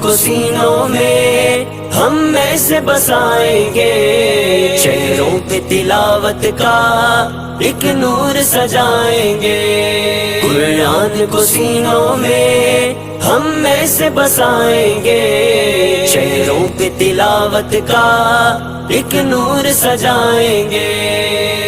کو سینوں میں ہم میں سے بسائیں گے، چہروں پہ تلاوت کا ایک نور سجائیں گے۔ قرآن کو سینوں میں ہم میں سے بسائیں گے، چہروں پہ تلاوت کا ایک نور سجائیں گے۔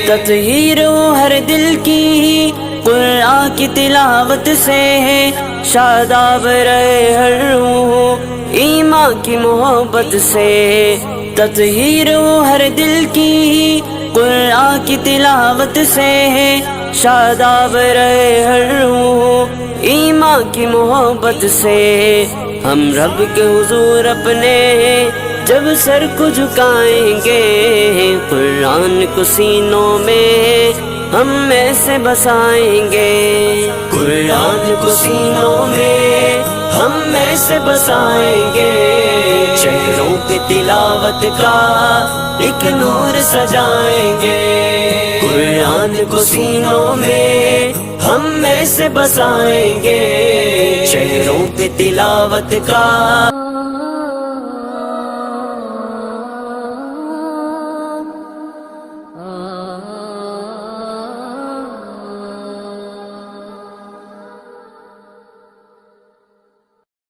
تطہیر ہو ہر دل کی قرآن کی تلاوت سے، شاداب رہے ہر روح ایمان کی محبت سے۔ تطہیر ہو ہر دل کی قرآن کی تلاوت سے، شاداب رہے ہر روح ایمان کی محبت سے۔ ہم رب کے حضور اپنے جب سر کو جھکائیں گے، قرآن کو سینوں میں ہم میں سے بسائیں گے۔ قرآن کو سینوں میں ہم میں سے بسائیں گے، چہروں پہ تلاوت کا ایک نور سجائیں گے۔ قرآن کو سینوں میں ہم میں سے بسائیں گے، چہروں پہ تلاوت کا